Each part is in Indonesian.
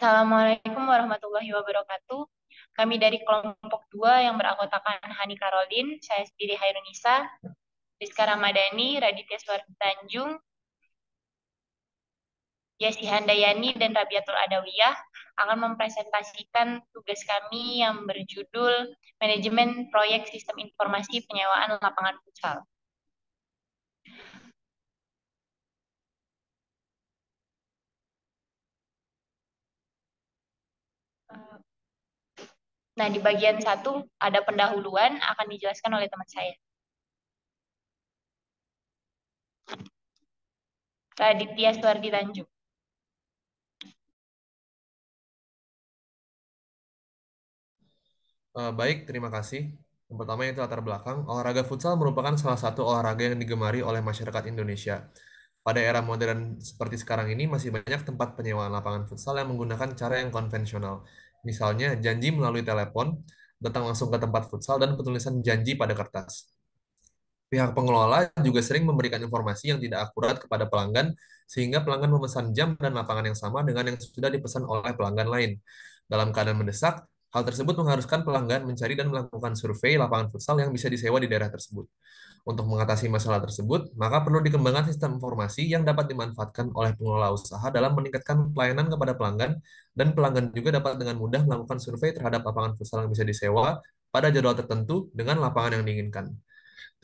Assalamualaikum warahmatullahi wabarakatuh. Kami dari kelompok 2 yang beranggotakan Hani Karolin, saya sendiri Hairunisa, Rizka Ramadhani, Raditya Suwardi Tanjung, Yesi Handayani, dan Rabiatul Adawiyah akan mempresentasikan tugas kami yang berjudul Manajemen Proyek Sistem Informasi Penyewaan Lapangan Futsal. Nah, di bagian 1 ada pendahuluan akan dijelaskan oleh teman saya. Raditya Suwardi Tanjung. Baik, terima kasih. Yang pertama itu latar belakang. Olahraga futsal merupakan salah satu olahraga yang digemari oleh masyarakat Indonesia. Pada era modern seperti sekarang ini masih banyak tempat penyewaan lapangan futsal yang menggunakan cara yang konvensional. Misalnya janji melalui telepon, datang langsung ke tempat futsal, dan penulisan janji pada kertas. Pihak pengelola juga sering memberikan informasi yang tidak akurat kepada pelanggan, sehingga pelanggan memesan jam dan lapangan yang sama dengan yang sudah dipesan oleh pelanggan lain. Dalam keadaan mendesak, hal tersebut mengharuskan pelanggan mencari dan melakukan survei lapangan futsal yang bisa disewa di daerah tersebut. Untuk mengatasi masalah tersebut, maka perlu dikembangkan sistem informasi yang dapat dimanfaatkan oleh pengelola usaha dalam meningkatkan pelayanan kepada pelanggan, dan pelanggan juga dapat dengan mudah melakukan survei terhadap lapangan futsal yang bisa disewa pada jadwal tertentu dengan lapangan yang diinginkan.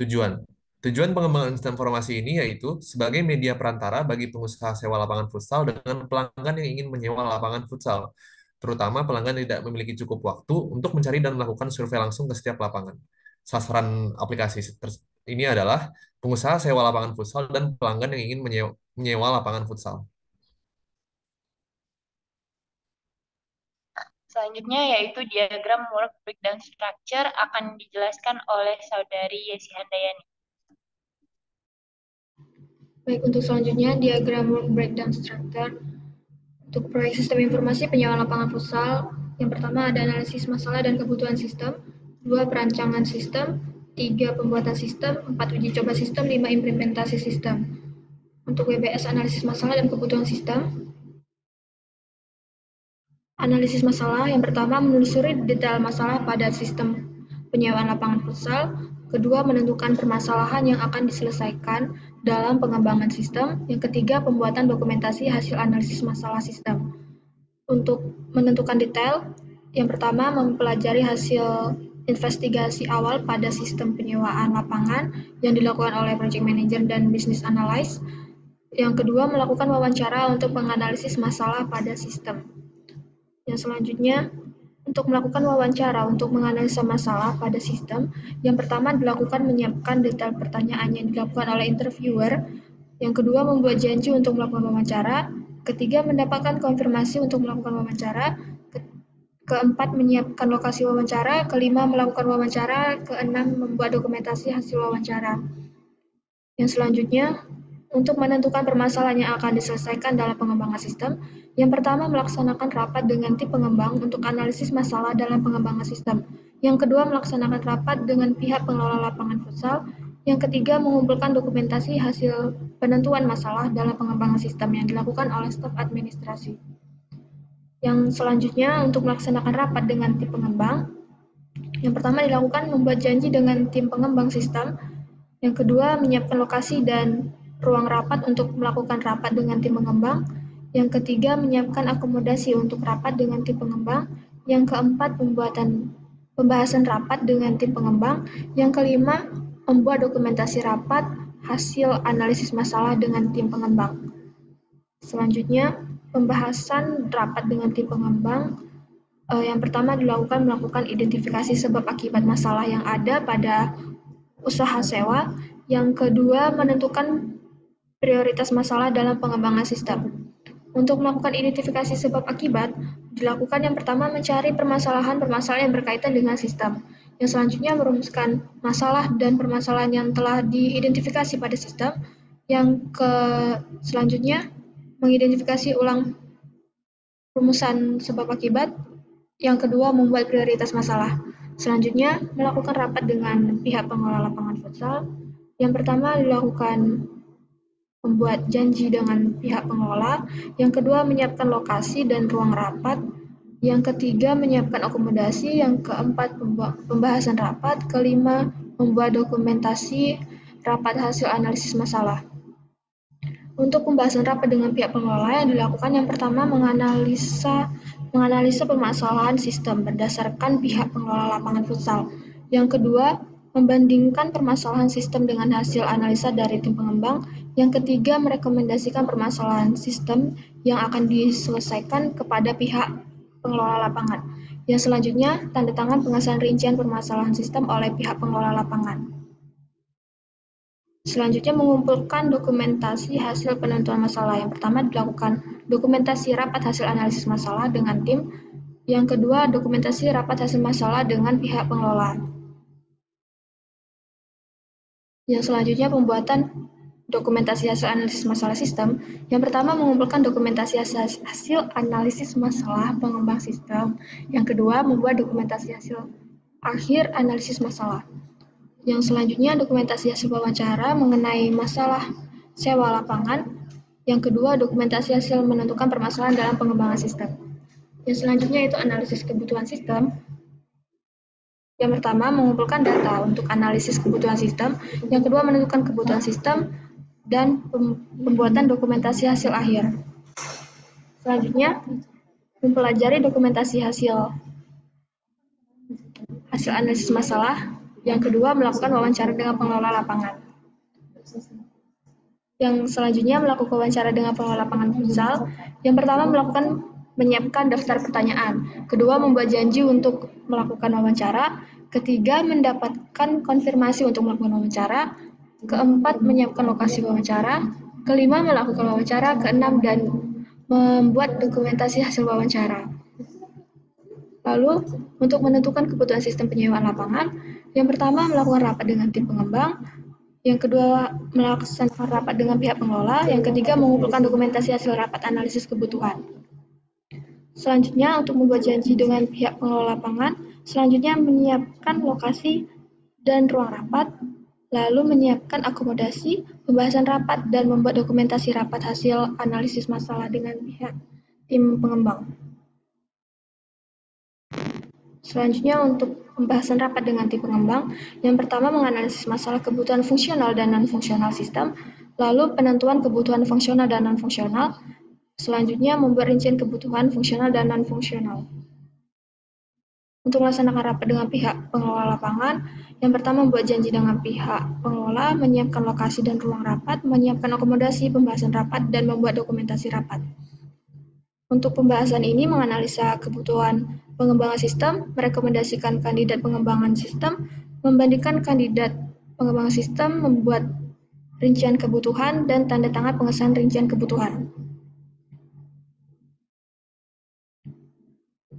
Tujuan Tujuan pengembangan sistem informasi ini yaitu sebagai media perantara bagi pengusaha sewa lapangan futsal dengan pelanggan yang ingin menyewa lapangan futsal, terutama pelanggan tidak memiliki cukup waktu untuk mencari dan melakukan survei langsung ke setiap lapangan. Sasaran aplikasi ini adalah pengusaha sewa lapangan futsal dan pelanggan yang ingin menyewa lapangan futsal. Selanjutnya yaitu diagram work breakdown structure akan dijelaskan oleh saudari Yesi Handayani. Baik, untuk selanjutnya diagram work breakdown structure untuk proyek sistem informasi penyewaan lapangan futsal. Yang pertama ada analisis masalah dan kebutuhan sistem, 2 perancangan sistem, 3 pembuatan sistem, 4 uji coba sistem, 5 implementasi sistem. Untuk WBS analisis masalah dan kebutuhan sistem, analisis masalah yang pertama menelusuri detail masalah pada sistem penyewaan lapangan futsal, kedua menentukan permasalahan yang akan diselesaikan dalam pengembangan sistem, yang ketiga pembuatan dokumentasi hasil analisis masalah sistem. Untuk menentukan detail, yang pertama mempelajari hasil investigasi awal pada sistem penyewaan lapangan yang dilakukan oleh project manager dan business analyst. Yang kedua, melakukan wawancara untuk menganalisis masalah pada sistem. Yang selanjutnya, untuk melakukan wawancara untuk menganalisa masalah pada sistem, yang pertama dilakukan menyiapkan detail pertanyaan yang dilakukan oleh interviewer, yang kedua membuat janji untuk melakukan wawancara, ketiga mendapatkan konfirmasi untuk melakukan wawancara, keempat menyiapkan lokasi wawancara, kelima melakukan wawancara, keenam membuat dokumentasi hasil wawancara. Yang selanjutnya, untuk menentukan permasalahan yang akan diselesaikan dalam pengembangan sistem, yang pertama melaksanakan rapat dengan tim pengembang untuk analisis masalah dalam pengembangan sistem. Yang kedua melaksanakan rapat dengan pihak pengelola lapangan futsal. Yang ketiga mengumpulkan dokumentasi hasil penentuan masalah dalam pengembangan sistem yang dilakukan oleh staf administrasi. Yang selanjutnya untuk melaksanakan rapat dengan tim pengembang, yang pertama dilakukan membuat janji dengan tim pengembang sistem. Yang kedua, menyiapkan lokasi dan ruang rapat untuk melakukan rapat dengan tim pengembang. Yang ketiga, menyiapkan akomodasi untuk rapat dengan tim pengembang. Yang keempat, pembahasan rapat dengan tim pengembang. Yang kelima, membuat dokumentasi rapat hasil analisis masalah dengan tim pengembang. Selanjutnya, pembahasan rapat dengan tim pengembang. Yang pertama dilakukan melakukan identifikasi sebab akibat masalah yang ada pada usaha sewa. Yang kedua, menentukan prioritas masalah dalam pengembangan sistem. Untuk melakukan identifikasi sebab akibat, dilakukan yang pertama mencari permasalahan-permasalahan yang berkaitan dengan sistem. Yang selanjutnya merumuskan masalah dan permasalahan yang telah diidentifikasi pada sistem. Yang selanjutnya mengidentifikasi ulang rumusan sebab akibat. Yang kedua, membuat prioritas masalah. Selanjutnya, melakukan rapat dengan pihak pengelola lapangan futsal. Yang pertama dilakukan membuat janji dengan pihak pengelola. Yang kedua, menyiapkan lokasi dan ruang rapat. Yang ketiga, menyiapkan akomodasi. Yang keempat, pembahasan rapat. Kelima, membuat dokumentasi rapat hasil analisis masalah. Untuk pembahasan rapat dengan pihak pengelola yang dilakukan, yang pertama menganalisa permasalahan sistem berdasarkan pihak pengelola lapangan futsal. Yang kedua, membandingkan permasalahan sistem dengan hasil analisa dari tim pengembang. Yang ketiga, merekomendasikan permasalahan sistem yang akan diselesaikan kepada pihak pengelola lapangan. Yang selanjutnya, tanda tangan pengesahan rincian permasalahan sistem oleh pihak pengelola lapangan. Selanjutnya, mengumpulkan dokumentasi hasil penentuan masalah. Yang pertama dilakukan dokumentasi rapat hasil analisis masalah dengan tim. Yang kedua, dokumentasi rapat hasil masalah dengan pihak pengelola. Yang selanjutnya, pembuatan dokumentasi hasil analisis masalah sistem. Yang pertama, mengumpulkan dokumentasi hasil analisis masalah pengembang sistem. Yang kedua, membuat dokumentasi hasil akhir analisis masalah. Yang selanjutnya, dokumentasi hasil wawancara mengenai masalah sewa lapangan. Yang kedua, dokumentasi hasil menentukan permasalahan dalam pengembangan sistem. Yang selanjutnya itu analisis kebutuhan sistem. Yang pertama, mengumpulkan data untuk analisis kebutuhan sistem. Yang kedua, menentukan kebutuhan sistem dan pembuatan dokumentasi hasil akhir. Selanjutnya, mempelajari dokumentasi hasil analisis masalah. Yang kedua, melakukan wawancara dengan pengelola lapangan. Yang selanjutnya, melakukan wawancara dengan pengelola lapangan futsal. Yang pertama, menyiapkan daftar pertanyaan. Kedua, membuat janji untuk melakukan wawancara. Ketiga, mendapatkan konfirmasi untuk melakukan wawancara. Keempat, menyiapkan lokasi wawancara. Kelima, melakukan wawancara. Keenam, dan membuat dokumentasi hasil wawancara. Lalu, untuk menentukan kebutuhan sistem penyewaan lapangan, yang pertama melakukan rapat dengan tim pengembang, yang kedua melaksanakan rapat dengan pihak pengelola, yang ketiga mengumpulkan dokumentasi hasil rapat analisis kebutuhan. Selanjutnya, untuk membuat janji dengan pihak pengelola lapangan, selanjutnya menyiapkan lokasi dan ruang rapat, lalu menyiapkan akomodasi, pembahasan rapat, dan membuat dokumentasi rapat hasil analisis masalah dengan pihak tim pengembang. Selanjutnya, untuk pembahasan rapat dengan tim pengembang, yang pertama menganalisis masalah kebutuhan fungsional dan non-fungsional sistem, lalu penentuan kebutuhan fungsional dan non-fungsional, selanjutnya membuat rincian kebutuhan fungsional dan non-fungsional. Untuk melaksanakan rapat dengan pihak pengelola lapangan, yang pertama membuat janji dengan pihak pengelola, menyiapkan lokasi dan ruang rapat, menyiapkan akomodasi, pembahasan rapat, dan membuat dokumentasi rapat. Untuk pembahasan ini menganalisa kebutuhan pengembangan sistem, merekomendasikan kandidat pengembangan sistem, membandingkan kandidat pengembangan sistem, membuat rincian kebutuhan, dan tanda tangan pengesahan rincian kebutuhan.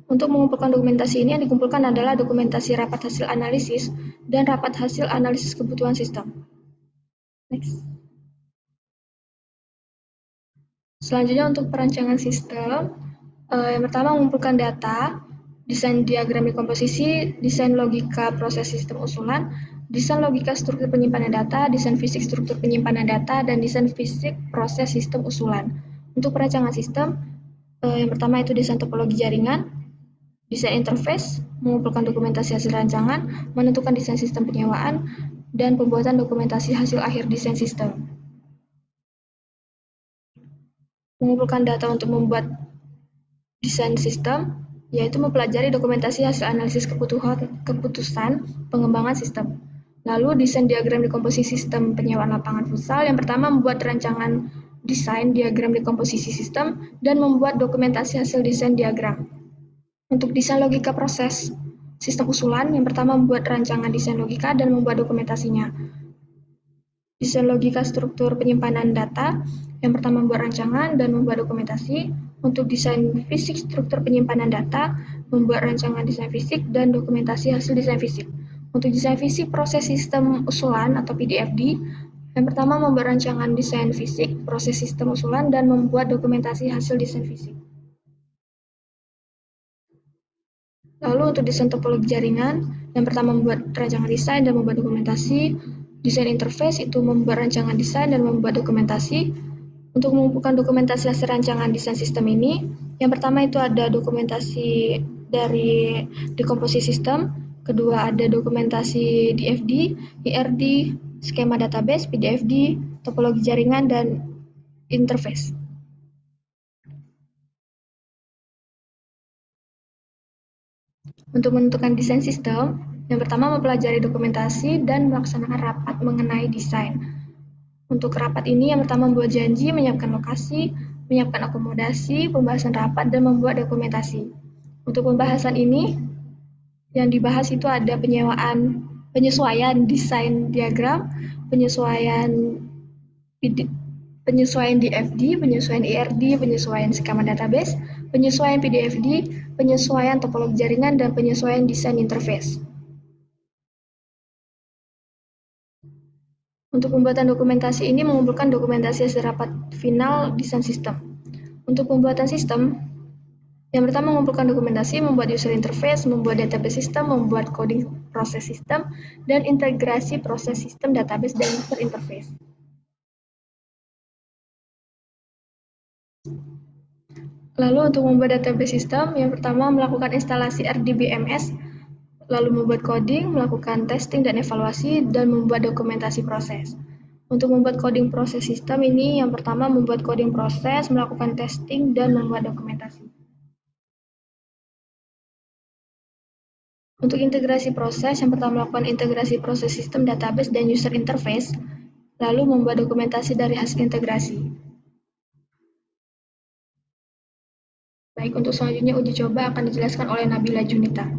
Untuk mengumpulkan dokumentasi ini, yang dikumpulkan adalah dokumentasi rapat hasil analisis dan rapat hasil analisis kebutuhan sistem. Next. Selanjutnya, untuk perancangan sistem, yang pertama mengumpulkan data, desain diagram dekomposisi, desain logika proses sistem usulan, desain logika struktur penyimpanan data, desain fisik struktur penyimpanan data, dan desain fisik proses sistem usulan. Untuk perancangan sistem, yang pertama itu desain topologi jaringan, desain interface, mengumpulkan dokumentasi hasil rancangan, menentukan desain sistem penyewaan, dan pembuatan dokumentasi hasil akhir desain sistem. Mengumpulkan data untuk membuat desain sistem, yaitu mempelajari dokumentasi hasil analisis keputusan pengembangan sistem. Lalu desain diagram dekomposisi sistem penyewaan lapangan futsal. Yang pertama membuat rancangan desain diagram dekomposisi sistem dan membuat dokumentasi hasil desain diagram. Untuk desain logika proses sistem usulan, yang pertama membuat rancangan desain logika dan membuat dokumentasinya. Desain logika struktur penyimpanan data, yang pertama membuat rancangan dan membuat dokumentasi. Untuk desain fisik struktur penyimpanan data, membuat rancangan desain fisik dan dokumentasi hasil desain fisik. Untuk desain fisik proses sistem usulan atau PDFD, yang pertama membuat rancangan desain fisik proses sistem usulan dan membuat dokumentasi hasil desain fisik. Lalu untuk desain topologi jaringan, yang pertama membuat rancangan desain dan membuat dokumentasi. Desain interface itu membuat rancangan desain dan membuat dokumentasi. Untuk mengumpulkan dokumentasi hasil rancangan desain sistem ini, yang pertama itu ada dokumentasi dari dekomposisi sistem, kedua ada dokumentasi DFD, IRD, skema database, PDFD, topologi jaringan, dan interface. Untuk menentukan desain sistem, yang pertama mempelajari dokumentasi dan melaksanakan rapat mengenai desain. Untuk rapat ini yang pertama membuat janji, menyiapkan lokasi, menyiapkan akomodasi, pembahasan rapat, dan membuat dokumentasi. Untuk pembahasan ini, yang dibahas itu ada penyesuaian desain diagram, penyesuaian DFD, penyesuaian IRD, penyesuaian skema database, penyesuaian PDFD, penyesuaian topologi jaringan, dan penyesuaian desain interface. Untuk pembuatan dokumentasi ini mengumpulkan dokumentasi hasil rapat final desain sistem. Untuk pembuatan sistem, yang pertama mengumpulkan dokumentasi, membuat user interface, membuat database sistem, membuat coding proses sistem, dan integrasi proses sistem database dan user interface. Lalu untuk membuat database sistem, yang pertama melakukan instalasi RDBMS, lalu membuat coding, melakukan testing dan evaluasi, dan membuat dokumentasi proses. Untuk membuat coding proses sistem ini, yang pertama membuat coding proses, melakukan testing, dan membuat dokumentasi. Untuk integrasi proses, yang pertama melakukan integrasi proses sistem database dan user interface, lalu membuat dokumentasi dari hasil integrasi. Baik, untuk selanjutnya uji coba akan dijelaskan oleh Nabila Junita.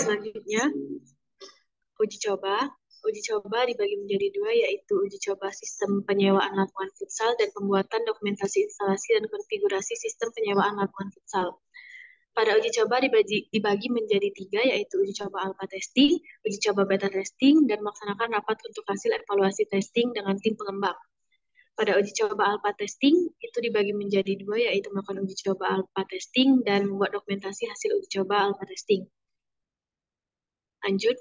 Selanjutnya, uji coba. Uji coba dibagi menjadi dua, yaitu uji coba sistem penyewaan lapangan futsal dan pembuatan dokumentasi instalasi dan konfigurasi sistem penyewaan lapangan futsal. Pada uji coba dibagi menjadi tiga, yaitu uji coba alpha testing, uji coba beta testing, dan melaksanakan rapat untuk hasil evaluasi testing dengan tim pengembang. Pada uji coba alpha testing, itu dibagi menjadi dua, yaitu melakukan uji coba alpha testing dan membuat dokumentasi hasil uji coba alpha testing. Lanjut.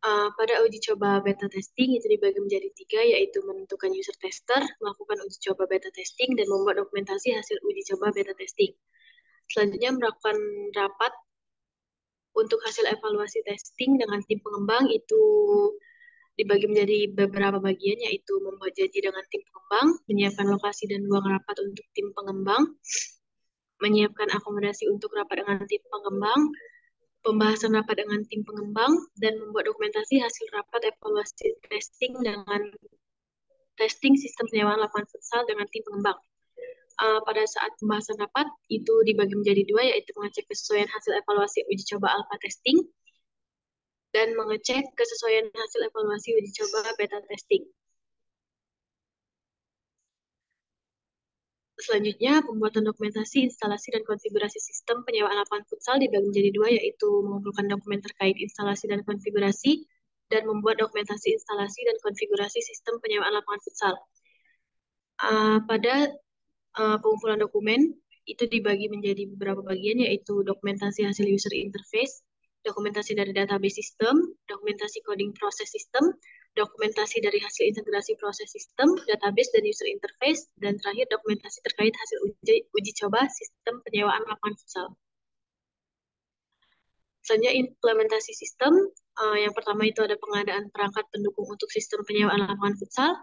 Pada uji coba beta testing itu dibagi menjadi tiga, yaitu menentukan user tester, melakukan uji coba beta testing, dan membuat dokumentasi hasil uji coba beta testing. Selanjutnya melakukan rapat untuk hasil evaluasi testing dengan tim pengembang, itu dibagi menjadi beberapa bagian, yaitu membuat janji dengan tim pengembang, menyiapkan lokasi dan ruang rapat untuk tim pengembang, menyiapkan akomodasi untuk rapat dengan tim pengembang, pembahasan rapat dengan tim pengembang, dan membuat dokumentasi hasil rapat evaluasi testing dengan testing sistem penyewaan lapangan futsal dengan tim pengembang. Pada saat pembahasan rapat, itu dibagi menjadi dua, yaitu mengecek kesesuaian hasil evaluasi uji coba alpha testing dan mengecek kesesuaian hasil evaluasi uji coba beta testing. Selanjutnya, pembuatan dokumentasi, instalasi, dan konfigurasi sistem penyewaan lapangan futsal dibagi menjadi dua, yaitu mengumpulkan dokumen terkait instalasi dan konfigurasi, dan membuat dokumentasi instalasi dan konfigurasi sistem penyewaan lapangan futsal. Pada pengumpulan dokumen, itu dibagi menjadi beberapa bagian, yaitu dokumentasi hasil user interface, dokumentasi dari database sistem, dokumentasi coding proses sistem, dokumentasi dari hasil integrasi proses sistem, database dan user interface, dan terakhir dokumentasi terkait hasil uji coba sistem penyewaan lapangan futsal. Selanjutnya implementasi sistem, yang pertama itu ada pengadaan perangkat pendukung untuk sistem penyewaan lapangan futsal.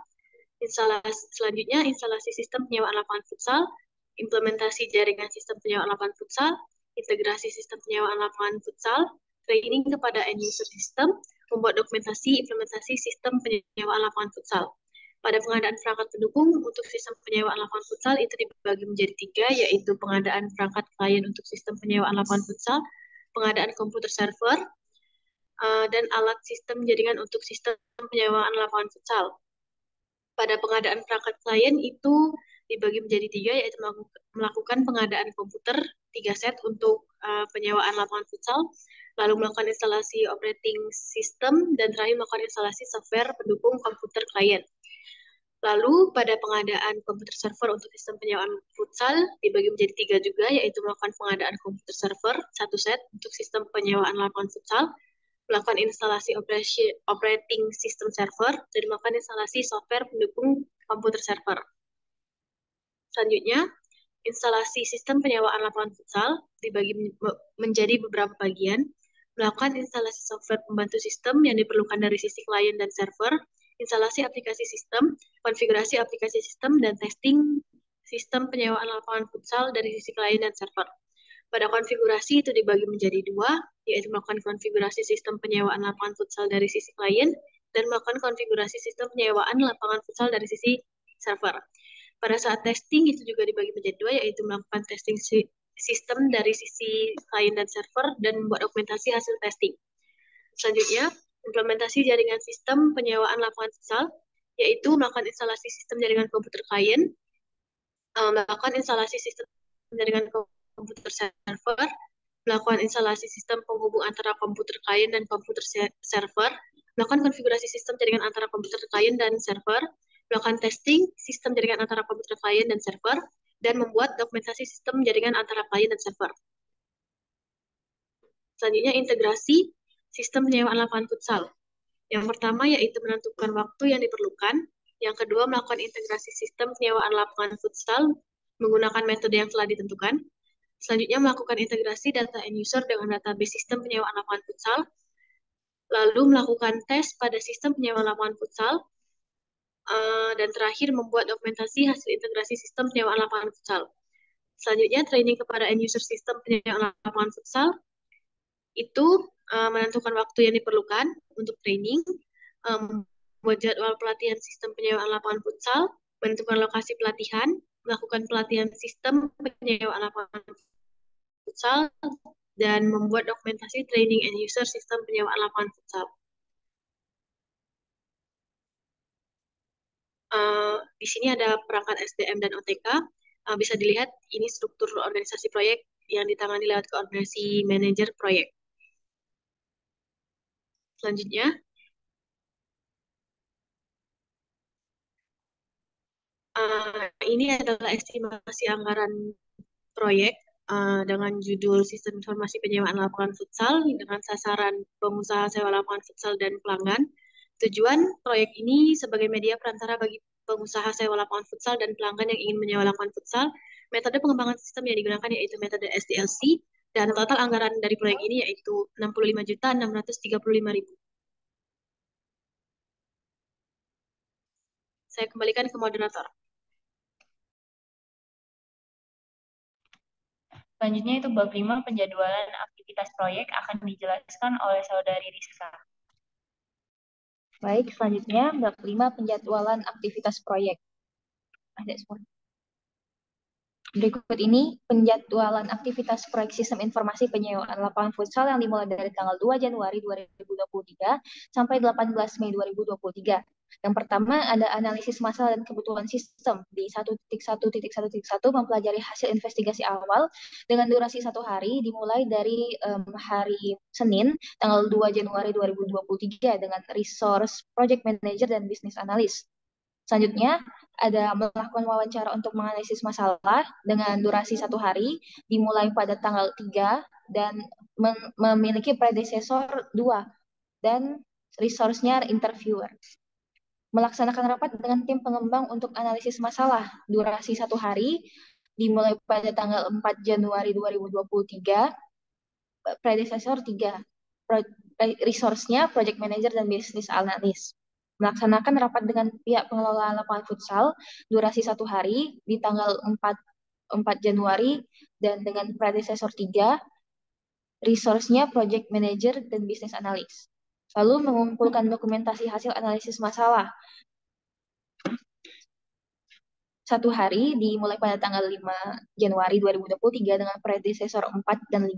Selanjutnya instalasi sistem penyewaan lapangan futsal, implementasi jaringan sistem penyewaan lapangan futsal, integrasi sistem penyewaan lapangan futsal, training kepada end user system, membuat dokumentasi implementasi sistem penyewaan lapangan futsal. Pada pengadaan perangkat pendukung untuk sistem penyewaan lapangan futsal itu dibagi menjadi tiga, yaitu pengadaan perangkat klien untuk sistem penyewaan lapangan futsal, pengadaan komputer server, dan alat sistem jaringan untuk sistem penyewaan lapangan futsal. Pada pengadaan perangkat klien itu dibagi menjadi 3, yaitu melakukan pengadaan komputer 3 set untuk penyewaan lapangan futsal, lalu melakukan instalasi operating system, dan terakhir melakukan instalasi software pendukung komputer klien. Lalu pada pengadaan komputer server untuk sistem penyewaan futsal dibagi menjadi 3 juga, yaitu melakukan pengadaan komputer server 1 set untuk sistem penyewaan lapangan futsal, melakukan instalasi operating system server, dan melakukan instalasi software pendukung komputer server. Selanjutnya, instalasi sistem penyewaan lapangan futsal dibagi menjadi beberapa bagian, melakukan instalasi software pembantu sistem yang diperlukan dari sisi klien dan server, instalasi aplikasi sistem, konfigurasi aplikasi sistem, dan testing sistem penyewaan lapangan futsal dari sisi klien dan server. Pada konfigurasi itu dibagi menjadi 2, yaitu melakukan konfigurasi sistem penyewaan lapangan futsal dari sisi klien dan melakukan konfigurasi sistem penyewaan lapangan futsal dari sisi server. Pada saat testing itu juga dibagi menjadi 2, yaitu melakukan testing sistem dari sisi klien dan server dan membuat dokumentasi hasil testing. Selanjutnya, implementasi jaringan sistem penyewaan lapangan futsal, yaitu melakukan instalasi sistem jaringan komputer klien, melakukan instalasi sistem jaringan komputer server, melakukan instalasi sistem penghubung antara komputer klien dan komputer server, melakukan konfigurasi sistem jaringan antara komputer klien dan server, melakukan testing sistem jaringan antara komputer klien dan server, dan membuat dokumentasi sistem jaringan antara klien dan server. Selanjutnya, integrasi sistem penyewaan lapangan futsal. Yang pertama yaitu menentukan waktu yang diperlukan. Yang kedua, melakukan integrasi sistem penyewaan lapangan futsal menggunakan metode yang telah ditentukan. Selanjutnya, melakukan integrasi data end user dengan database sistem penyewaan lapangan futsal. Lalu, melakukan tes pada sistem penyewaan lapangan futsal. Dan terakhir, membuat dokumentasi hasil integrasi sistem penyewaan lapangan futsal. Selanjutnya, training kepada end user sistem penyewaan lapangan futsal. Itu menentukan waktu yang diperlukan untuk training, membuat jadwal pelatihan sistem penyewaan lapangan futsal, menentukan lokasi pelatihan, melakukan pelatihan sistem penyewaan lapangan futsal, dan membuat dokumentasi training end user sistem penyewaan lapangan futsal. Di sini ada perangkat SDM dan OTK. Bisa dilihat ini struktur organisasi proyek yang ditangani lewat koordinasi manajer proyek. Selanjutnya, ini adalah estimasi anggaran proyek dengan judul Sistem Informasi Penyewaan Lapangan Futsal dengan sasaran pengusaha sewa lapangan futsal dan pelanggan. Tujuan proyek ini sebagai media perantara bagi pengusaha sewa lapangan futsal dan pelanggan yang ingin menyewa lapangan futsal. Metode pengembangan sistem yang digunakan yaitu metode SDLC, dan total anggaran dari proyek ini yaitu 65.635.000. Saya kembalikan ke moderator. Selanjutnya itu bab 5 penjadwalan aktivitas proyek akan dijelaskan oleh Saudari Rizka. Baik, selanjutnya bab 5 penjadwalan aktivitas proyek. Berikut ini penjadwalan aktivitas proyek sistem informasi penyewaan lapangan futsal yang dimulai dari tanggal 2 Januari 2023 sampai 18 Mei 2023. Yang pertama ada analisis masalah dan kebutuhan sistem di 1.1.1.1 mempelajari hasil investigasi awal dengan durasi 1 hari dimulai dari hari Senin tanggal 2 Januari 2023 dengan resource project manager dan business analyst. Selanjutnya, ada melakukan wawancara untuk menganalisis masalah dengan durasi 1 hari, dimulai pada tanggal 3, dan memiliki predecessor 2, dan resource-nya interviewer. Melaksanakan rapat dengan tim pengembang untuk analisis masalah, durasi 1 hari, dimulai pada tanggal 4 Januari 2023, predecessor 3, resource-nya project manager dan business analyst. Melaksanakan rapat dengan pihak pengelola lapangan futsal durasi 1 hari di tanggal 4 Januari dan dengan predecessor 3, resource-nya project manager dan business analyst. Lalu mengumpulkan dokumentasi hasil analisis masalah 1 hari dimulai pada tanggal 5 Januari 2023 dengan predecessor 4 dan 5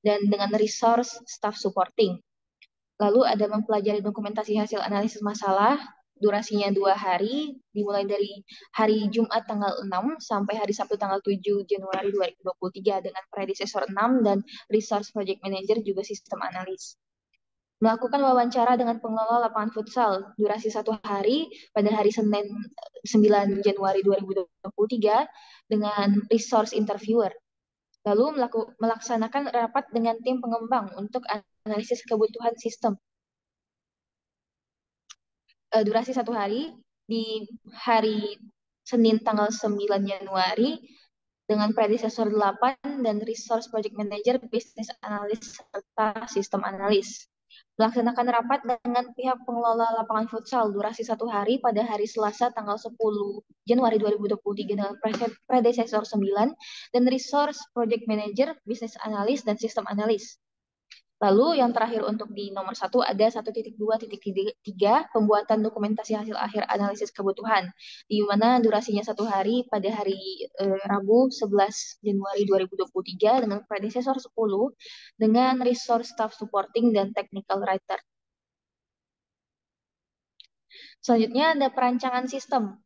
dan dengan resource staff supporting. Lalu ada mempelajari dokumentasi hasil analisis masalah durasinya 2 hari, dimulai dari hari Jumat tanggal 6 sampai hari Sabtu tanggal 7 Januari 2023 dengan predecessor 6 dan resource project manager juga sistem analis. Melakukan wawancara dengan pengelola lapangan futsal durasi 1 hari pada hari Senin 9 Januari 2023 dengan resource interviewer. Lalu melaksanakan rapat dengan tim pengembang untuk analisis kebutuhan sistem. Durasi 1 hari di hari Senin tanggal 9 Januari dengan predecessor 8 dan resource project manager, business analyst, serta sistem analis. Melaksanakan rapat dengan pihak pengelola lapangan futsal durasi 1 hari pada hari Selasa tanggal 10 Januari 2023 dengan predecessor 9 dan resource project manager, business analyst, dan sistem analis. Lalu yang terakhir untuk di nomor 1 ada 1.2.3 pembuatan dokumentasi hasil akhir analisis kebutuhan, di mana durasinya 1 hari pada hari Rabu 11 Januari 2023 dengan predecessor 10 dengan resource staff supporting dan technical writer. Selanjutnya ada perancangan sistem.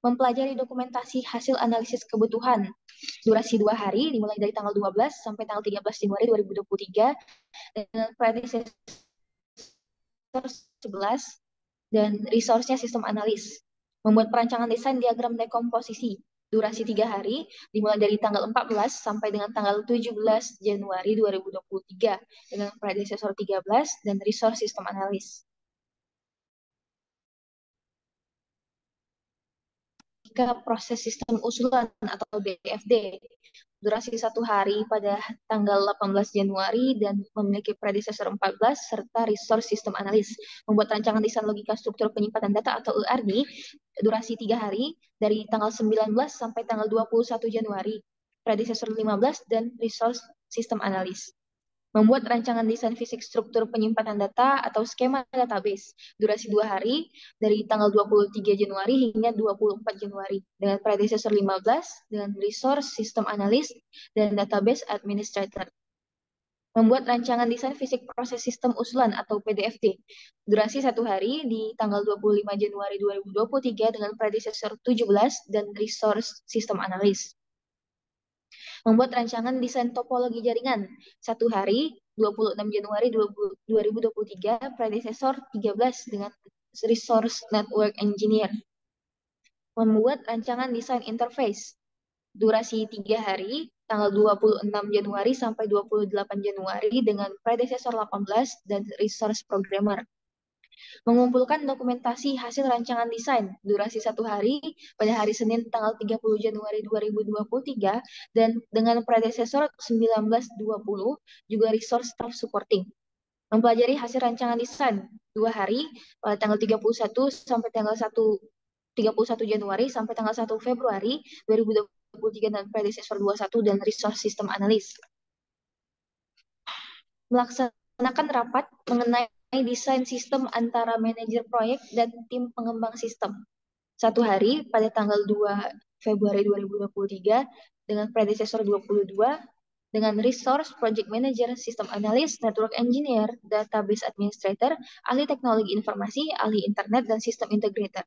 Mempelajari dokumentasi hasil analisis kebutuhan. Durasi 2 hari dimulai dari tanggal 12 sampai tanggal 13 Januari 2023 dengan predecessor 11 dan resource-nya sistem analis. Membuat perancangan desain diagram dekomposisi. Durasi 3 hari dimulai dari tanggal 14 sampai dengan tanggal 17 Januari 2023 dengan predecessor 13 dan resource sistem analis. Proses sistem usulan atau DFD. Durasi 1 hari pada tanggal 18 Januari dan memiliki predecessor 14 serta resource sistem analis. Membuat rancangan desain logika struktur penyimpanan data atau ERD durasi 3 hari dari tanggal 19 sampai tanggal 21 Januari. Predecessor 15 dan resource sistem analis. Membuat rancangan desain fisik struktur penyimpanan data atau skema database. Durasi 2 hari dari tanggal 23 Januari hingga 24 Januari dengan predecessor 15 dengan resource sistem analis dan database administrator. Membuat rancangan desain fisik proses sistem usulan atau PDFD. Durasi 1 hari di tanggal 25 Januari 2023 dengan predecessor 17 dan resource sistem analis. Membuat rancangan desain topologi jaringan 1 hari 26 Januari 2023 predecessor 13 dengan resource network engineer. Membuat rancangan desain interface durasi 3 hari tanggal 26 Januari sampai 28 Januari dengan predecessor 18 dan resource programmer. Mengumpulkan dokumentasi hasil rancangan desain durasi 1 hari pada hari Senin tanggal 30 Januari 2023 dan dengan predecessor 1920 juga resource staff supporting. Mempelajari hasil rancangan desain 2 hari pada tanggal 31 sampai tanggal 31 Januari sampai tanggal 1 Februari 2023 dan predecessor 21 dan resource system analis. Melaksanakan rapat mengenai desain sistem antara manajer proyek dan tim pengembang sistem. 1 hari pada tanggal 2 Februari 2023 dengan predecessor 22 dengan resource project manager, sistem analis, network engineer, database administrator, ahli teknologi informasi, ahli internet, dan sistem integrator.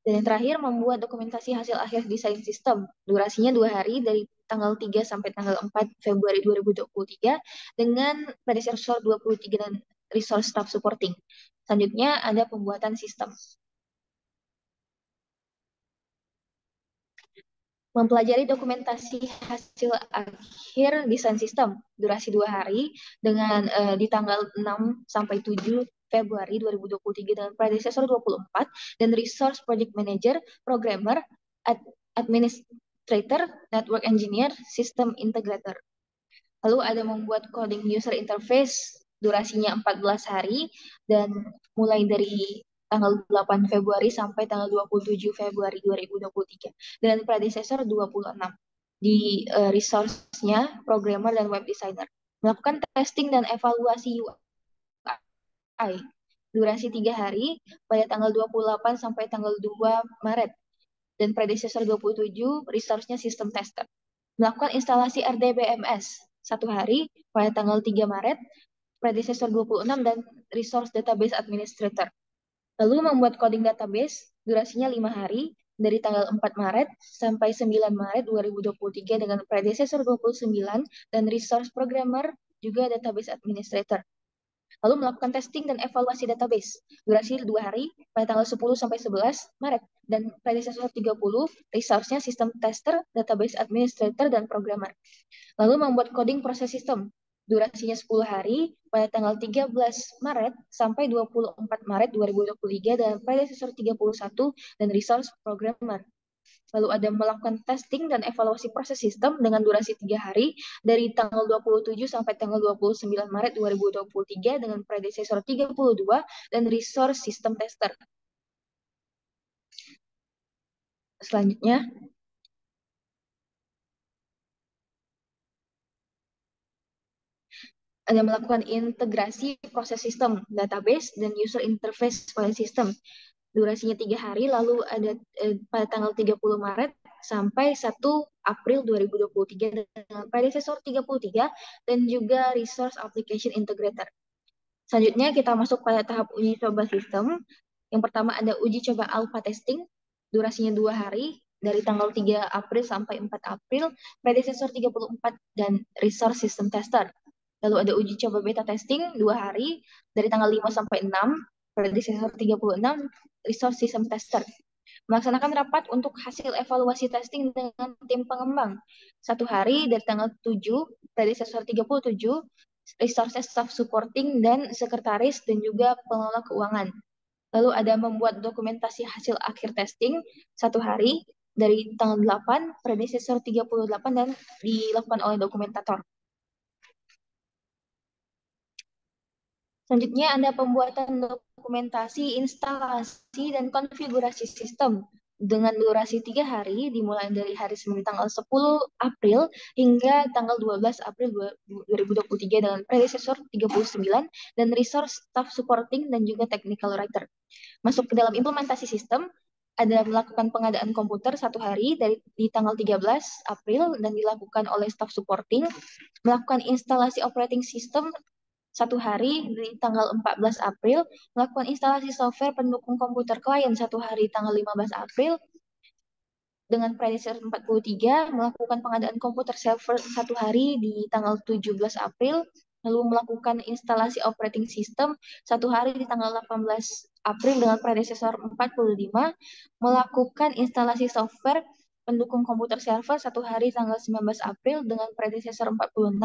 Dan yang terakhir, membuat dokumentasi hasil akhir desain sistem. Durasinya 2 hari dari tanggal 3 sampai tanggal 4 Februari 2023 dengan predecessor 23 dan resource staff supporting. Selanjutnya ada pembuatan sistem. Mempelajari dokumentasi hasil akhir desain sistem. Durasi 2 hari dengan di tanggal 6 sampai 7 Februari 2023 dengan predecessor 24 dan resource project manager, programmer, administrator, network engineer, system integrator. Lalu ada membuat coding user interface, durasinya 14 hari dan mulai dari tanggal 8 Februari sampai tanggal 27 Februari 2023 dengan predecessor 26 di resource-nya programmer dan web designer. Melakukan testing dan evaluasi UI durasi 3 hari pada tanggal 28 sampai tanggal 2 Maret dan predecessor 27 resource-nya sistem tester. Melakukan instalasi RDBMS 1 hari pada tanggal 3 Maret, predecessor 26 dan resource database administrator. Lalu membuat coding database, durasinya 5 hari, dari tanggal 4 Maret sampai 9 Maret 2023 dengan predecessor 29 dan resource programmer, juga database administrator. Lalu melakukan testing dan evaluasi database. Durasi 2 hari pada tanggal 10 sampai 11 Maret. Dan predecessor 30, resource-nya sistem tester, database administrator, dan programmer. Lalu membuat coding proses sistem. Durasinya 10 hari pada tanggal 13 Maret sampai 24 Maret 2023 dan predecessor 31 dan resource programmer. Lalu ada melakukan testing dan evaluasi proses sistem dengan durasi 3 hari dari tanggal 27 sampai tanggal 29 Maret 2023 dengan predecessor 32 dan resource system tester. Selanjutnya, ada melakukan integrasi proses sistem, database, dan user interface file system. Durasinya 3 hari, lalu ada pada tanggal 30 Maret sampai 1 April 2023 dengan predecessor 33 dan juga resource application integrator. Selanjutnya kita masuk pada tahap uji coba sistem. Yang pertama ada uji coba alpha testing, durasinya 2 hari, dari tanggal 3 April sampai 4 April, predecessor 34 dan resource system tester. Lalu ada uji coba beta testing 2 hari, dari tanggal 5 sampai 6, predecessor 36, resource system tester. Melaksanakan rapat untuk hasil evaluasi testing dengan tim pengembang. 1 hari dari tanggal 7, predecessor 37, resource staff supporting dan sekretaris dan juga pengelola keuangan. Lalu ada membuat dokumentasi hasil akhir testing 1 hari dari tanggal 8, predecessor 38 dan dilakukan oleh dokumentator. Selanjutnya ada pembuatan dokumentasi, instalasi, dan konfigurasi sistem dengan durasi 3 hari, dimulai dari hari Senin tanggal 10 April hingga tanggal 12 April 2023 dengan predecessor 39 dan resource staff supporting dan juga technical writer. Masuk ke dalam implementasi sistem, ada melakukan pengadaan komputer 1 hari di tanggal 13 April dan dilakukan oleh staff supporting, melakukan instalasi operating system 1 hari di tanggal 14 April, melakukan instalasi software pendukung komputer klien 1 hari tanggal 15 April, dengan predecessor 43, melakukan pengadaan komputer server 1 hari di tanggal 17 April, lalu melakukan instalasi operating system 1 hari di tanggal 18 April dengan predecessor 45, melakukan instalasi software pendukung komputer server 1 hari tanggal 19 April dengan predecessor 46,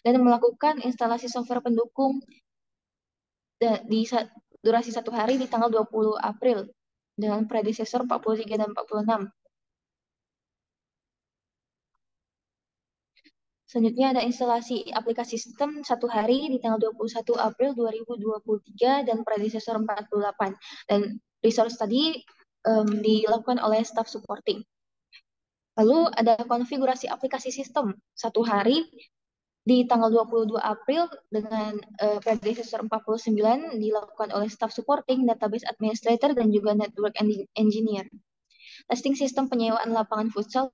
dan melakukan instalasi software pendukung di durasi 1 hari di tanggal 20 April dengan predecessor 43 dan 46. Selanjutnya ada instalasi aplikasi sistem 1 hari di tanggal 21 April 2023 dan predecessor 48. Dan resource tadi dilakukan oleh staff supporting. Lalu ada konfigurasi aplikasi sistem 1 hari di tanggal 22 April dengan predecessor 49 dilakukan oleh staff supporting, database administrator, dan juga network engineer. Testing sistem penyewaan lapangan futsal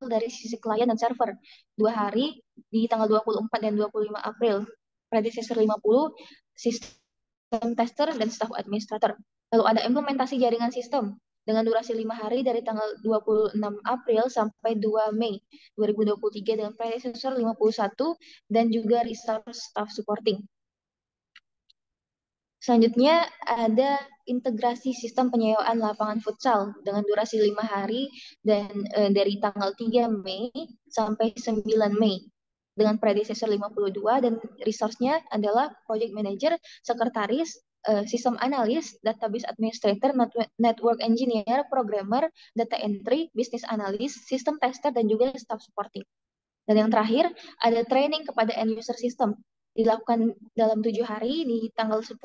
dari sisi klien dan server 2 hari di tanggal 24 dan 25 April. Predecessor 50, sistem tester dan staff administrator. Lalu ada implementasi jaringan sistem dengan durasi 5 hari dari tanggal 26 April sampai 2 Mei 2023 dengan predecessor 51 dan juga resource staff supporting. Selanjutnya ada integrasi sistem penyewaan lapangan futsal dengan durasi 5 hari dan dari tanggal 3 Mei sampai 9 Mei dengan predecessor 52 dan resource-nya adalah project manager, sekretaris, sistem analis, database administrator, network engineer, programmer, data entry, business analyst, sistem tester, dan juga staff supporting. Dan yang terakhir, ada training kepada end user system dilakukan dalam 7 hari di tanggal 10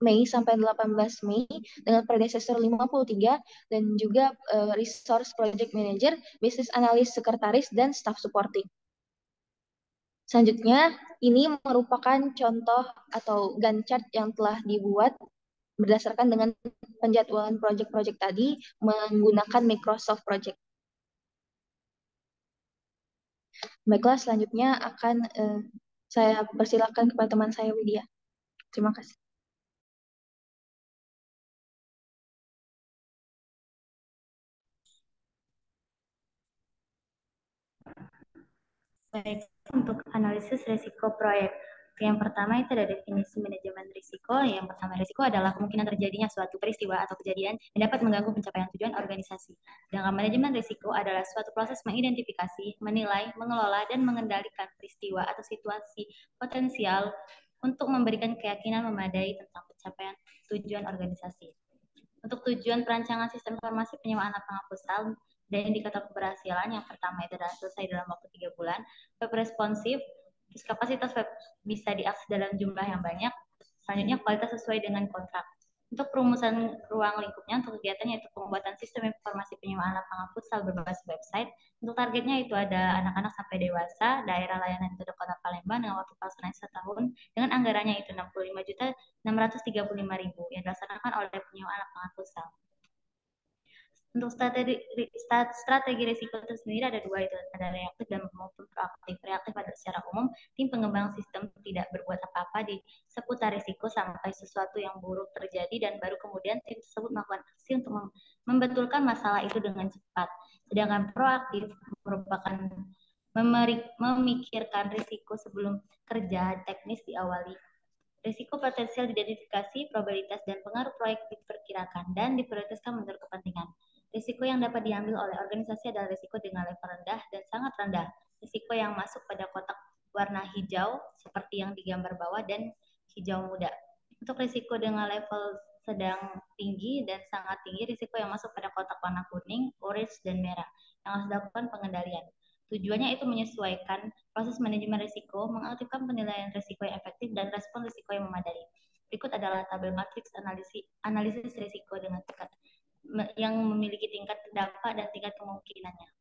Mei sampai 18 Mei dengan predecessor 53 dan juga resource project manager, business analyst, sekretaris, dan staff supporting. Selanjutnya, ini merupakan contoh atau Gantt chart yang telah dibuat berdasarkan dengan penjadwalan project-project tadi menggunakan Microsoft Project. Baiklah, selanjutnya akan saya persilakan kepada teman saya Widya. Terima kasih. menyesuaikan untuk analisis risiko proyek. Yang pertama itu ada definisi manajemen risiko. Yang pertama, risiko adalah kemungkinan terjadinya suatu peristiwa atau kejadian yang dapat mengganggu pencapaian tujuan organisasi. Sedangkan manajemen risiko adalah suatu proses mengidentifikasi, menilai, mengelola, dan mengendalikan peristiwa atau situasi potensial untuk memberikan keyakinan memadai tentang pencapaian tujuan organisasi. Untuk tujuan perancangan sistem informasi penyewaan lapangan futsal dan indikator keberhasilan, yang pertama itu adalah selesai dalam waktu 3 bulan, web responsif, terus kapasitas web bisa diakses dalam jumlah yang banyak, selanjutnya kualitas sesuai dengan kontrak. Untuk perumusan ruang lingkupnya, untuk kegiatannya itu pembuatan sistem informasi penyewaan lapangan futsal berbasis website. Untuk targetnya itu ada anak-anak sampai dewasa, daerah layanan itu ada Kota Palembang dengan waktu pelaksanaan setahun, dengan anggarannya itu 65.635.000 yang dilaksanakan oleh penyewaan lapangan futsal. Untuk strategi risiko itu sendiri ada dua, itu ada reaktif dan maupun proaktif. Reaktif adalah secara umum tim pengembang sistem tidak berbuat apa-apa di seputar risiko sampai sesuatu yang buruk terjadi dan baru kemudian tim tersebut melakukan aksi untuk membetulkan masalah itu dengan cepat. Sedangkan proaktif merupakan memikirkan risiko sebelum kerja teknis diawali. Risiko potensial diidentifikasi, probabilitas dan pengaruh proyek diperkirakan dan diprioritaskan menurut kepentingan. Risiko yang dapat diambil oleh organisasi adalah risiko dengan level rendah dan sangat rendah. Risiko yang masuk pada kotak warna hijau seperti yang digambar bawah dan hijau muda. Untuk risiko dengan level sedang tinggi dan sangat tinggi, risiko yang masuk pada kotak warna kuning, orange, dan merah yang harus dilakukan pengendalian. Tujuannya itu menyesuaikan proses manajemen risiko, mengaktifkan penilaian risiko yang efektif, dan respon risiko yang memadai. Berikut adalah tabel matriks analisis risiko dengan tingkat yang memiliki tingkat dampak dan tingkat kemungkinannya.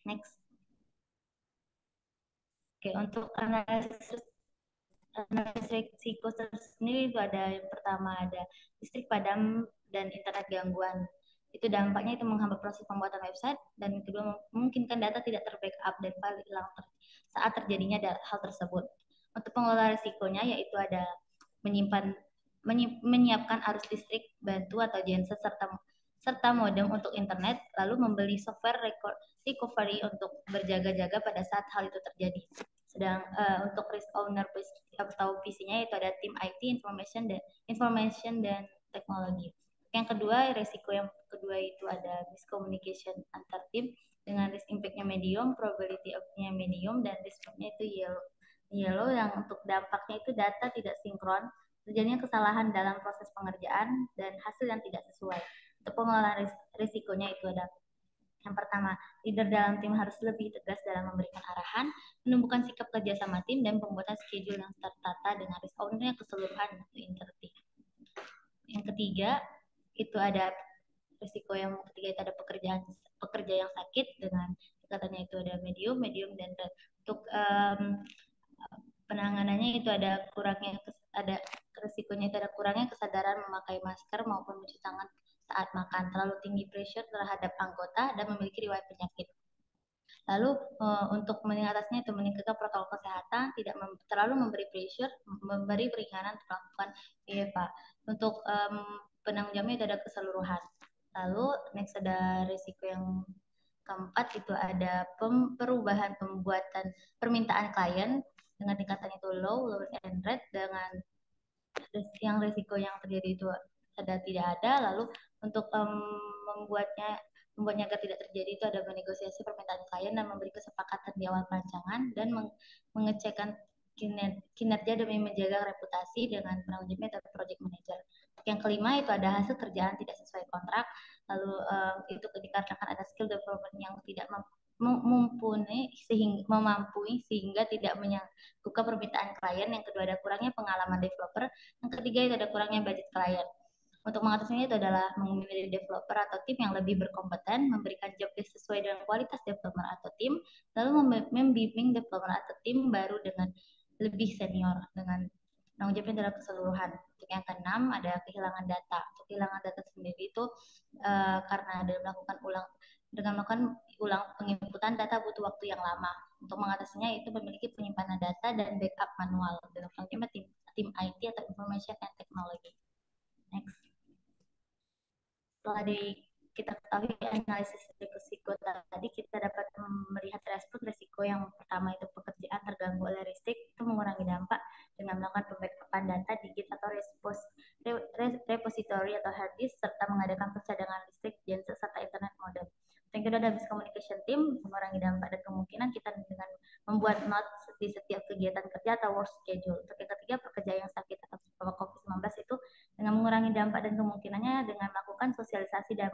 Next. Oke, untuk analisis risiko sendiri itu ada yang pertama ada listrik padam dan internet gangguan. Itu dampaknya itu menghambat proses pembuatan website, dan kedua memungkinkan data tidak terbackup dan file hilang saat terjadinya hal tersebut. Untuk pengelola risikonya yaitu ada menyiapkan arus listrik, bantu atau genset serta modem untuk internet, lalu membeli software recovery untuk berjaga-jaga pada saat hal itu terjadi. Sedang untuk risk owner atau PC-nya itu ada tim IT, information dan teknologi. Yang kedua, risiko yang kedua itu ada miscommunication antar tim dengan risk impact-nya medium, probability of-nya medium, dan risk-nya itu yellow yang untuk dampaknya itu data tidak sinkron, terjadinya kesalahan dalam proses pengerjaan, dan hasil yang tidak sesuai. Untuk pengelolaan risikonya itu ada yang pertama, leader dalam tim harus lebih tegas dalam memberikan arahan, menumbuhkan sikap kerjasama tim, dan pembuatan schedule yang tertata dengan risk owner-nya keseluruhan atau intertim. Yang ketiga, itu ada risiko yang ketiga itu ada pekerja yang sakit dengan katanya itu ada medium, dan untuk penanganannya itu ada risikonya itu ada kurangnya kesadaran memakai masker maupun mencuci tangan saat makan, terlalu tinggi pressure terhadap anggota, dan memiliki riwayat penyakit. Lalu untuk mengatasinya itu meningkatkan protokol kesehatan, tidak terlalu memberi pressure, memberi peringanan untuk melakukan IFA. Untuk penanggung jawabnya itu ada keseluruhan. Lalu next ada risiko yang keempat itu ada perubahan pembuatan permintaan klien dengan tingkatan itu low and red, dengan yang risiko yang terjadi itu tidak ada. Lalu untuk membuatnya agar tidak terjadi itu ada menegosiasi permintaan klien dan memberi kesepakatan di awal perancangan dan mengecekkan kinerja demi menjaga reputasi dengan penanggung jawab atau project manager. Yang kelima itu ada hasil kerjaan tidak sesuai kontrak. Lalu itu dikarenakan ada skill development yang tidak memampui sehingga tidak menyanggupi permintaan klien. Yang kedua ada kurangnya pengalaman developer. Yang ketiga itu ada kurangnya budget klien. Untuk mengatasinya itu adalah memilih developer atau tim yang lebih berkompeten, memberikan job desk sesuai dengan kualitas developer atau tim, lalu membimbing developer atau tim baru dengan lebih senior dengan tanggung jawabnya adalah keseluruhan. Untuk yang keenam ada kehilangan data. Untuk kehilangan data sendiri itu karena ada melakukan ulang penginputan data butuh waktu yang lama. Untuk mengatasinya itu memiliki penyimpanan data dan backup manual dalam tim IT atau information and technology. Next. Setelah kita ketahui analisis risiko tadi, kita dapat melihat respon risiko yang pertama itu pekerjaan terganggu oleh listrik, itu mengurangi dampak dengan melakukan pembackupan data digit atau repository atau hard disk, serta mengadakan pencadangan listrik, genset, serta internet modem. Yang kedua ada communication team, mengurangi dampak dan kemungkinan kita dengan membuat notes di setiap kegiatan kerja atau work schedule. Untuk yang ketiga, pekerja yang sakit atau COVID-19 itu dengan mengurangi dampak dan kemungkinannya dengan melakukan sosialisasi dan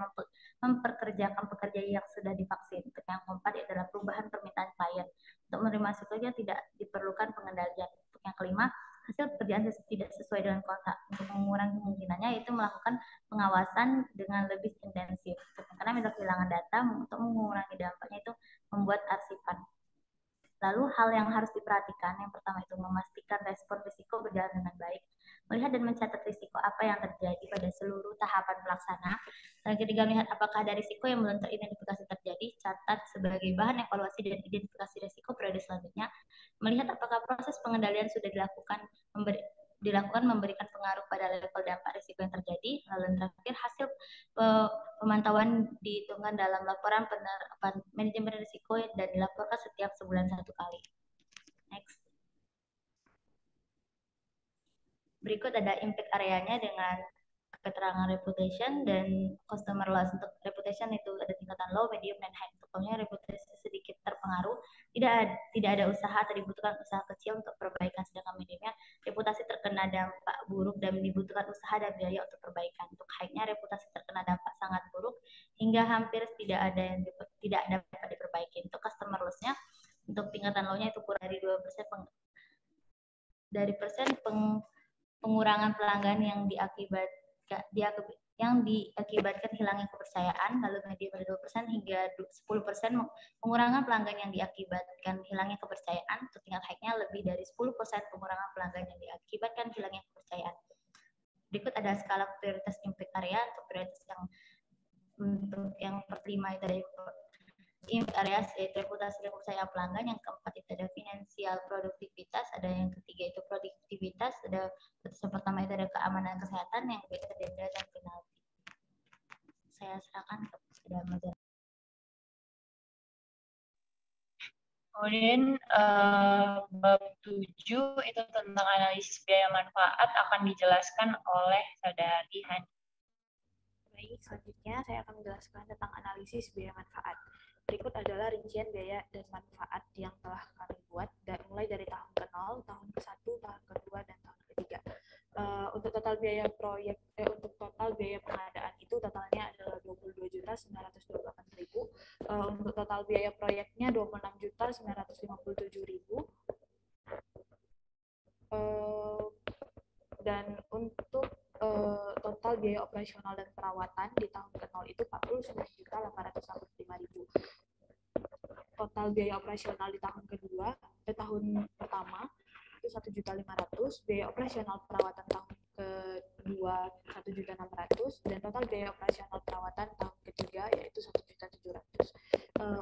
memperkerjakan pekerja yang sudah divaksin. Untuk yang keempat adalah perubahan permintaan klien. Untuk menerima hasilnya tidak diperlukan pengendalian. Untuk yang kelima, hasil pekerjaan tidak sesuai dengan kontrak. Untuk mengurangi kemungkinannya yaitu melakukan pengawasan dengan lebih intensif. Karena ada kehilangan data, untuk mengurangi dampaknya itu membuat arsipan. Lalu hal yang harus diperhatikan, yang pertama itu memastikan respon risiko berjalan dengan baik, melihat dan mencatat risiko apa yang terjadi pada seluruh tahapan pelaksana. Dan ketiga, melihat apakah ada risiko yang belum teridentifikasi terjadi, catat sebagai bahan evaluasi dan identifikasi risiko periode selanjutnya. Melihat apakah proses pengendalian sudah dilakukan memberikan pengaruh pada level dampak risiko yang terjadi. Lalu yang terakhir, hasil pemantauan dihitungkan dalam laporan penerapan manajemen risiko dan dilaporkan setiap sebulan 1 kali. Next. Berikut ada impact areanya dengan keterangan reputation dan customer loss. Untuk reputation itu ada tingkatan low, medium, dan high. Pokoknya reputasi sedikit terpengaruh, tidak ada usaha atau dibutuhkan usaha kecil untuk perbaikan, sedangkan mediumnya reputasi terkena dampak buruk dan dibutuhkan usaha dan biaya untuk perbaikan. Untuk high-nya reputasi terkena dampak sangat buruk hingga hampir tidak dapat diperbaiki. Untuk customer loss-nya, untuk tingkatan low-nya itu kurang dari 2% pengurangan pelanggan yang diakibatkan hilangnya kepercayaan, lalu medium pada 2% hingga 10% pengurangan pelanggan yang diakibatkan hilangnya kepercayaan. Untuk tingkat high-nya lebih dari 10% pengurangan pelanggan yang diakibatkan hilangnya kepercayaan. Berikut ada skala prioritas impact area. Untuk prioritas yang pertama itu dari impact area yaitu reputasi dan kepercayaan pelanggan. Yang keempat itu ada finansial produktivitas, ada yang ketiga itu produktivitas, ada yang pertama itu ada keamanan kesehatan, yang kedua itu denda dan penalti. Saya serahkan kepada Majar. Kemudian bab 7 itu tentang analisis biaya manfaat akan dijelaskan oleh Saudari Hani. Baik, selanjutnya saya akan menjelaskan tentang analisis biaya manfaat. Berikut adalah rincian biaya dan manfaat yang telah kami buat mulai dari tahun ke-0, tahun ke-1, tahun ke-2, dan tahun ke-3. Untuk total biaya pengadaan itu totalnya adalah 22.928.000. Untuk total biaya proyeknya 26.957.000. Dan untuk total biaya operasional dan perawatan di tahun ke-0 itu 49.885.000. Total biaya operasional di tahun tahun pertama itu 1.500.000, biaya operasional perawatan tahun kedua 1.600.000, dan total biaya operasional perawatan tahun ketiga yaitu 1.700.000.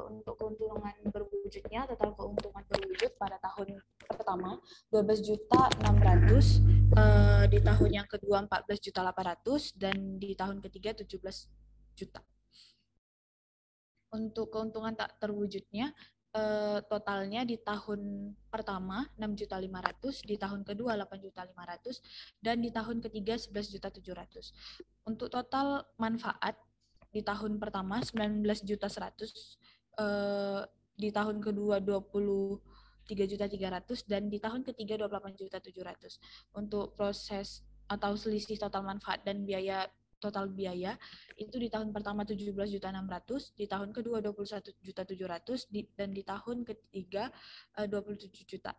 Untuk keuntungan berwujudnya, total keuntungan berwujud pada tahun pertama 12.600.000, di tahun yang kedua 14.800.000, dan di tahun ketiga 17 juta. Untuk keuntungan tak terwujudnya, totalnya di tahun pertama 6.500.000, di tahun kedua 8.500.000, dan di tahun ketiga 11.700.000. Untuk total manfaat di tahun pertama 19.100.000, di tahun kedua 23.300.000, dan di tahun ketiga 28.700.000. Untuk proses atau selisih total manfaat dan total biaya itu di tahun pertama 17.600.000, di tahun kedua 21.700.000, dan di tahun ketiga 27 juta.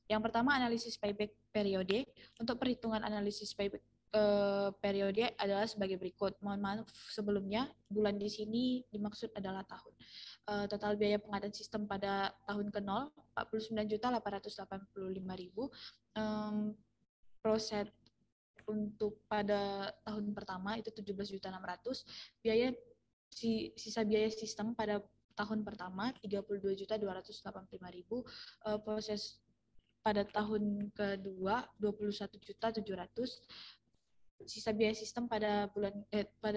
Yang pertama, analisis payback periode. Untuk perhitungan analisis payback periode adalah sebagai berikut. Mohon maaf sebelumnya, bulan di sini dimaksud adalah tahun. Total biaya pengadaan sistem pada tahun ke-0 49.885.000. Proses untuk pada tahun pertama itu 17.600.000. Sisa biaya sistem pada tahun pertama 32.285.000. Proses pada tahun kedua 21.700.000. sisa biaya sistem pada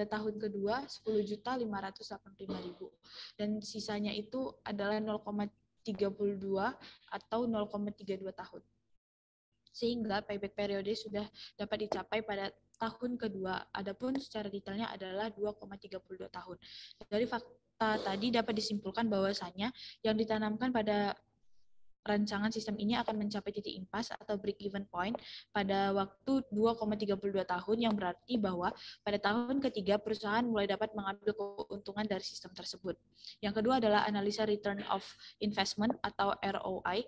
tahun kedua 10.585.000 dan sisanya itu adalah 0,32 atau 0,32 tahun. Sehingga payback periode sudah dapat dicapai pada tahun kedua. Adapun secara detailnya adalah 2,32 tahun. Dari fakta tadi dapat disimpulkan bahwasanya yang ditanamkan pada rancangan sistem ini akan mencapai titik impas atau break-even point pada waktu 2,32 tahun, yang berarti bahwa pada tahun ketiga perusahaan mulai dapat mengambil keuntungan dari sistem tersebut. Yang kedua adalah analisa return of investment atau ROI.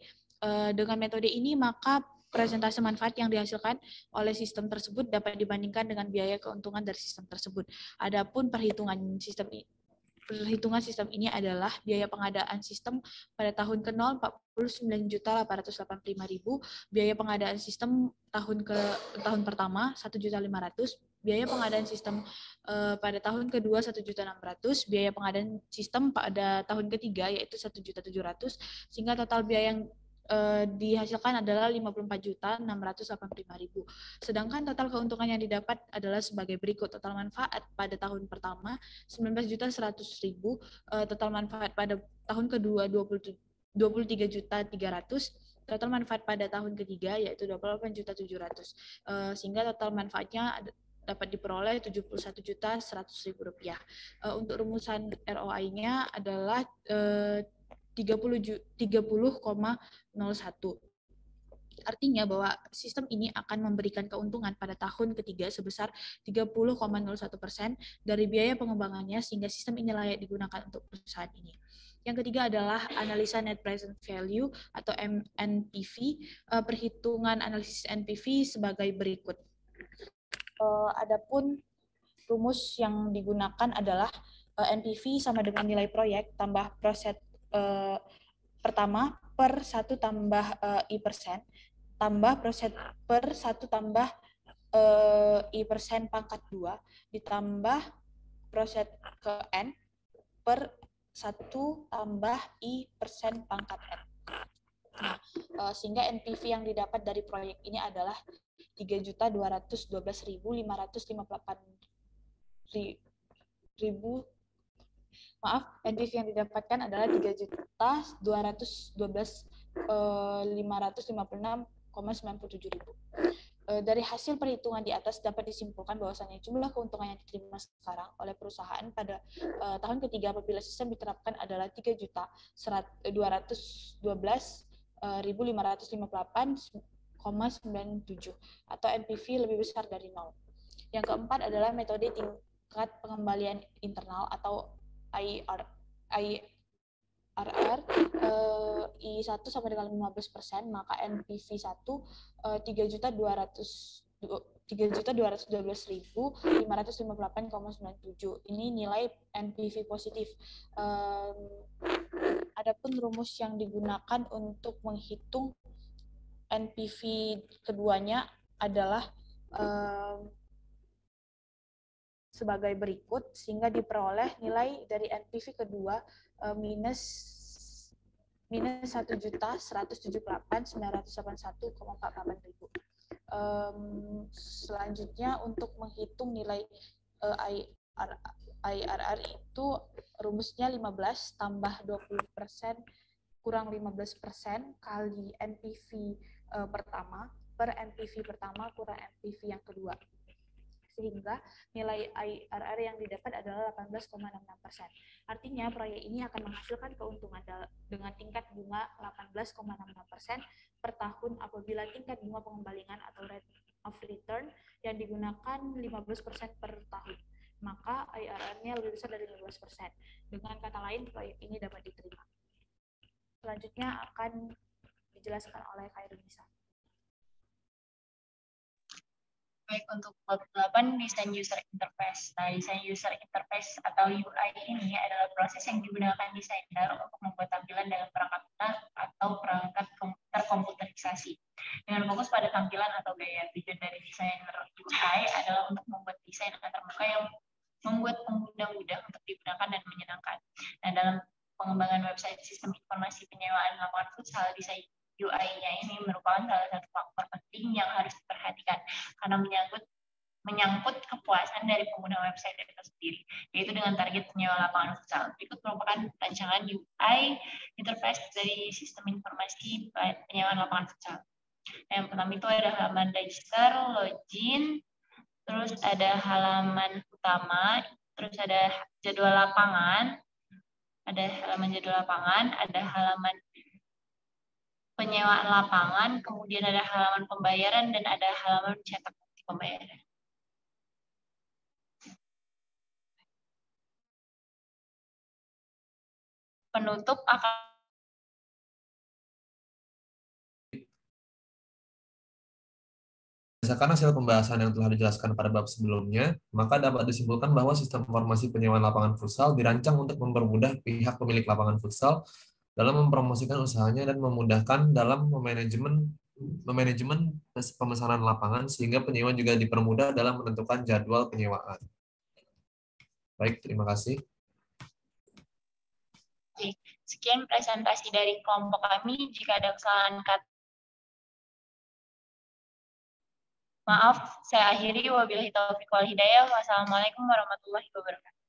Dengan metode ini maka presentase manfaat yang dihasilkan oleh sistem tersebut dapat dibandingkan dengan biaya keuntungan dari sistem tersebut. Adapun perhitungan sistem ini adalah biaya pengadaan sistem pada tahun ke-0 49.885.000, biaya pengadaan sistem tahun pertama 1.500.000, biaya pengadaan sistem pada tahun kedua 1.600.000, biaya pengadaan sistem pada tahun ketiga yaitu 1.700.000, sehingga total biaya yang dihasilkan adalah 54.685.000. Sedangkan total keuntungan yang didapat adalah sebagai berikut. Total manfaat pada tahun pertama 19.100.000, total manfaat pada tahun kedua 23.300.000, total manfaat pada tahun ketiga yaitu 28.700.000, sehingga total manfaatnya dapat diperoleh Rp71.100.000. Untuk rumusan ROI-nya adalah 30,01. Artinya bahwa sistem ini akan memberikan keuntungan pada tahun ketiga sebesar 30,01% dari biaya pengembangannya, sehingga sistem ini layak digunakan untuk perusahaan ini. Yang ketiga adalah analisa net present value atau NPV. Perhitungan analisis NPV sebagai berikut. Adapun rumus yang digunakan adalah NPV sama dengan nilai proyek tambah proses pertama per 1 tambah I persen tambah proses per 1 tambah I persen pangkat 2 ditambah proses ke N per 1 tambah I persen pangkat N. Nah, sehingga NPV yang didapat dari proyek ini adalah 3.212.558.000. NPV yang didapatkan adalah 3.212.556,97.000. Dari hasil perhitungan di atas dapat disimpulkan bahwasannya jumlah keuntungan yang diterima sekarang oleh perusahaan pada tahun ketiga apabila sistem diterapkan adalah 3.212.558,97 atau NPV lebih besar dari 0. Yang keempat adalah metode tingkat pengembalian internal atau IRR. I1 sama dengan 15%, maka NPV 1 3.212.558,97. Ini nilai NPV positif. Adapun rumus yang digunakan untuk menghitung NPV keduanya adalah sebagai berikut, sehingga diperoleh nilai dari NPV kedua minus 1.178.981,48.000. Selanjutnya untuk menghitung nilai IRR itu rumusnya 15 tambah 20% kurang 15% kali NPV pertama per NPV pertama kurang NPV yang kedua, sehingga nilai IRR yang didapat adalah 18,66%. Artinya proyek ini akan menghasilkan keuntungan dengan tingkat bunga 18,66% per tahun apabila tingkat bunga pengembalian atau rate of return yang digunakan 15% per tahun. Maka IRR-nya lebih besar dari 15%. Dengan kata lain, proyek ini dapat diterima. Selanjutnya akan dijelaskan oleh Khairunisa. Baik, untuk bab 8, desain user interface. Nah, desain user interface atau UI ini adalah proses yang digunakan desainer untuk membuat tampilan dalam perangkat lunak atau perangkat terkomputerisasi. Dengan fokus pada tampilan atau gaya. Tujuan dari desainer UI adalah untuk membuat desain antarmuka yang membuat pengguna mudah untuk digunakan dan menyenangkan. Nah, dalam pengembangan website sistem informasi penyewaan lapangan futsal, desain UI-nya ini merupakan salah satu faktor penting yang harus diperhatikan karena menyangkut menyangkut kepuasan dari pengguna website itu sendiri, yaitu dengan target penyewaan lapangan futsal. Berikut merupakan rancangan UI interface dari sistem informasi penyewaan lapangan futsal. Yang pertama itu ada halaman register, login, terus ada halaman utama, terus ada jadwal lapangan, ada halaman penyewaan lapangan, kemudian ada halaman pembayaran, dan ada halaman cetak bukti pembayaran. Penutup akan Berdasarkan hasil pembahasan yang telah dijelaskan pada bab sebelumnya, maka dapat disimpulkan bahwa sistem informasi penyewaan lapangan futsal dirancang untuk mempermudah pihak pemilik lapangan futsal dalam mempromosikan usahanya dan memudahkan dalam manajemen pemesanan lapangan, sehingga penyewa juga dipermudah dalam menentukan jadwal penyewaan. Baik, terima kasih. Sekian presentasi dari kelompok kami. Jika ada kesalahan kata, maaf, saya akhiri. Wabillahi taufiq wal hidayah. Wassalamualaikum warahmatullahi wabarakatuh.